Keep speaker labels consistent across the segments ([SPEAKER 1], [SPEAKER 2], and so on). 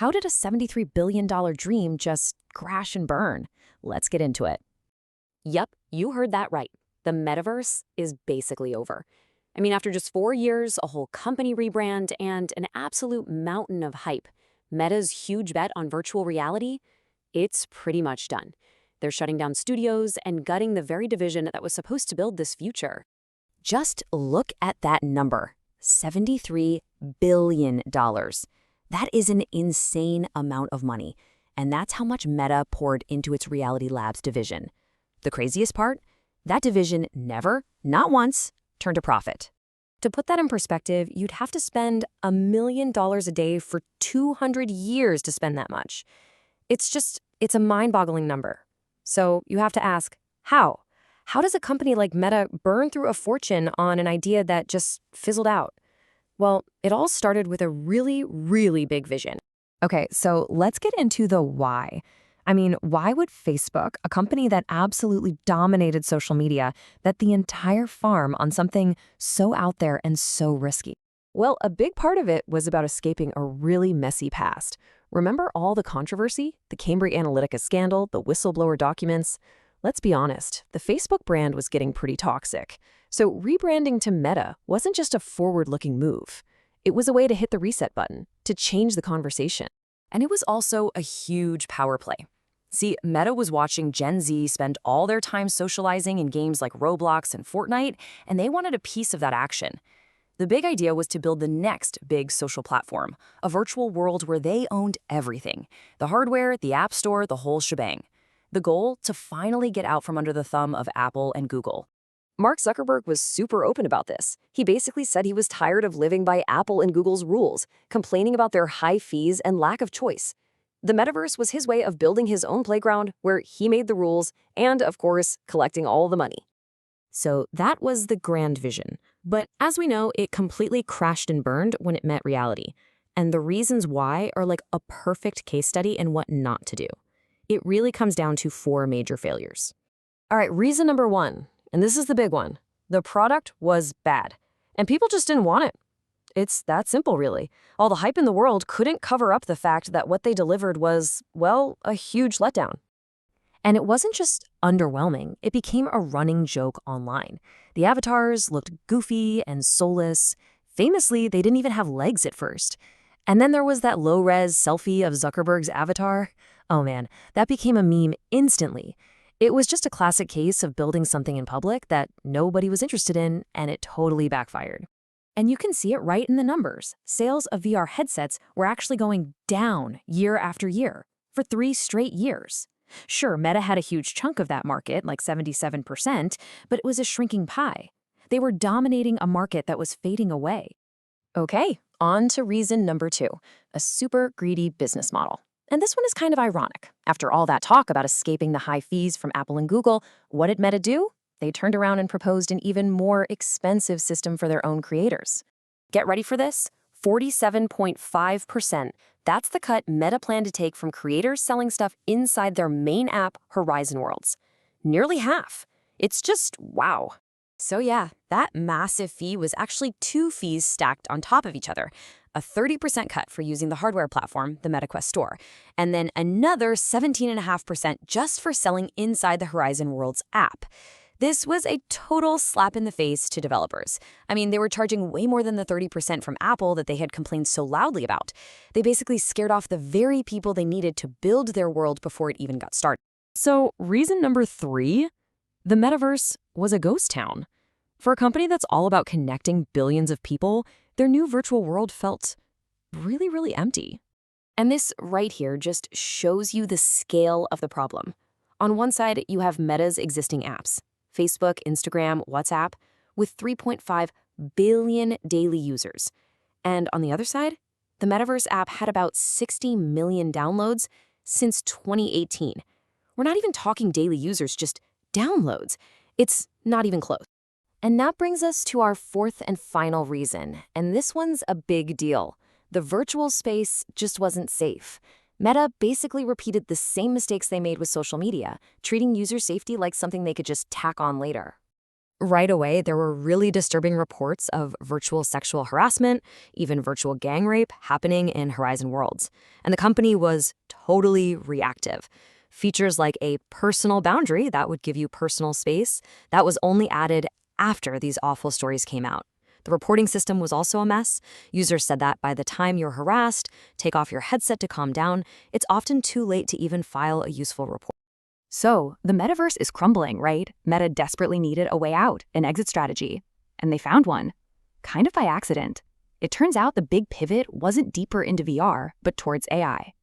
[SPEAKER 1] How did a $73 billion dream just crash and burn? Let's get into it.
[SPEAKER 2] Yep, you heard that right. The metaverse is basically over. I mean, after just 4 years, a whole company rebrand, and an absolute mountain of hype, Meta's huge bet on virtual reality, it's pretty much done. They're shutting down studios and gutting the very division that was supposed to build this future.
[SPEAKER 1] Just look at that number, $73 billion. That is an insane amount of money, and that's how much Meta poured into its Reality Labs division. The craziest part? That division never, not once, turned a profit.
[SPEAKER 2] To put that in perspective, you'd have to spend $1 million a day for 200 years to spend that much. It's a mind-boggling number. So you have to ask, how? How does a company like Meta burn through a fortune on an idea that just fizzled out? Well, it all started with a really, really big vision.
[SPEAKER 1] Okay, so let's get into the why. I mean, why would Facebook, a company that absolutely dominated social media, bet the entire farm on something so out there and so risky?
[SPEAKER 2] Well, a big part of it was about escaping a really messy past. Remember all the controversy? The Cambridge Analytica scandal, the whistleblower documents? Let's be honest, the Facebook brand was getting pretty toxic. So rebranding to Meta wasn't just a forward-looking move. It was a way to hit the reset button, to change the conversation. And it was also a huge power play. See, Meta was watching Gen Z spend all their time socializing in games like Roblox and Fortnite, and they wanted a piece of that action. The big idea was to build the next big social platform, a virtual world where they owned everything: the hardware, the app store, the whole shebang. The goal? To finally get out from under the thumb of Apple and Google. Mark Zuckerberg was super open about this. He basically said he was tired of living by Apple and Google's rules, complaining about their high fees and lack of choice. The metaverse was his way of building his own playground where he made the rules and, of course, collecting all the money. So that was the grand vision. But as we know, it completely crashed and burned when it met reality. And the reasons why are like a perfect case study in what not to do. It really comes down to 4 major failures. All right, reason number 1, and this is the big one. The product was bad, and people just didn't want it. It's that simple, really. All the hype in the world couldn't cover up the fact that what they delivered was, well, a huge letdown. And it wasn't just underwhelming, it became a running joke online. The avatars looked goofy and soulless. Famously, they didn't even have legs at first. And then there was that low-res selfie of Zuckerberg's avatar. Oh man, that became a meme instantly. It was just a classic case of building something in public that nobody was interested in, and it totally backfired. And you can see it right in the numbers. Sales of VR headsets were actually going down year after year for 3 straight years. Sure, Meta had a huge chunk of that market, like 77%, but it was a shrinking pie. They were dominating a market that was fading away. Okay, on to reason number 2, a super greedy business model. And this one is kind of ironic. After all that talk about escaping the high fees from Apple and Google, what did Meta do? They turned around and proposed an even more expensive system for their own creators. Get ready for this? 47.5%. That's the cut Meta planned to take from creators selling stuff inside their main app, Horizon Worlds. Nearly half. It's just wow. So yeah, that massive fee was actually 2 fees stacked on top of each other. A 30% cut for using the hardware platform, the MetaQuest store, and then another 17.5% just for selling inside the Horizon Worlds app. This was a total slap in the face to developers. I mean, they were charging way more than the 30% from Apple that they had complained so loudly about. They basically scared off the very people they needed to build their world before it even got started. So, reason number 3, the metaverse was a ghost town. For a company that's all about connecting billions of people, their new virtual world felt really, really empty. And this right here just shows you the scale of the problem. On one side, you have Meta's existing apps, Facebook, Instagram, WhatsApp, with 3.5 billion daily users. And on the other side, the Metaverse app had about 60 million downloads since 2018. We're not even talking daily users, just downloads. It's not even close. And that brings us to our 4th and final reason, and this one's a big deal. The virtual space just wasn't safe. Meta basically repeated the same mistakes they made with social media, treating user safety like something they could just tack on later.
[SPEAKER 1] Right away, there were really disturbing reports of virtual sexual harassment, even virtual gang rape happening in Horizon Worlds. And the company was totally reactive. Features like a personal boundary that would give you personal space, that was only added after these awful stories came out. The reporting system was also a mess. Users said that by the time you're harassed, take off your headset to calm down, it's often too late to even file a useful report.
[SPEAKER 2] So, the metaverse is crumbling, right? Meta desperately needed a way out, an exit strategy. And they found one, kind of by accident. It turns out the big pivot wasn't deeper into VR, but towards AI.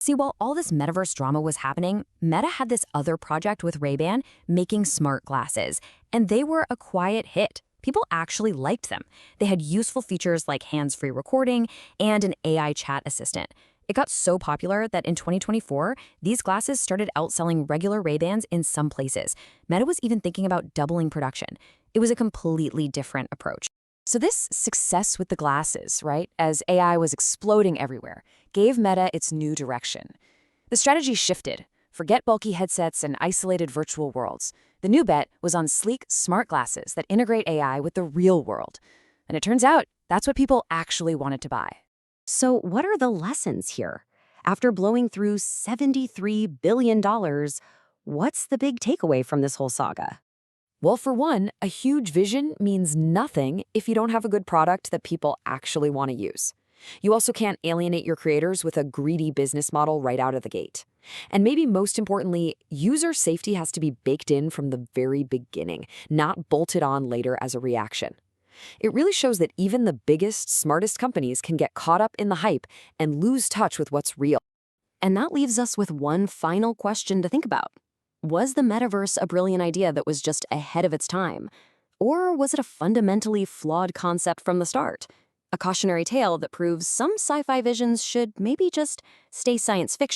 [SPEAKER 1] See, while all this metaverse drama was happening, Meta had this other project with Ray-Ban making smart glasses, and they were a quiet hit. People actually liked them. They had useful features like hands-free recording and an AI chat assistant. It got so popular that in 2024, these glasses started outselling regular Ray-Bans in some places. Meta was even thinking about doubling production. It was a completely different approach.
[SPEAKER 2] So this success with the glasses, right, as AI was exploding everywhere, gave Meta its new direction. The strategy shifted. Forget bulky headsets and isolated virtual worlds. The new bet was on sleek, smart glasses that integrate AI with the real world. And it turns out that's what people actually wanted to buy.
[SPEAKER 1] So what are the lessons here? After blowing through $73 billion, what's the big takeaway from this whole saga?
[SPEAKER 2] Well, for one, a huge vision means nothing if you don't have a good product that people actually want to use. You also can't alienate your creators with a greedy business model right out of the gate. And maybe most importantly, user safety has to be baked in from the very beginning, not bolted on later as a reaction. It really shows that even the biggest, smartest companies can get caught up in the hype and lose touch with what's real.
[SPEAKER 1] And that leaves us with one final question to think about. Was the metaverse a brilliant idea that was just ahead of its time? Or was it a fundamentally flawed concept from the start? A cautionary tale that proves some sci-fi visions should maybe just stay science fiction.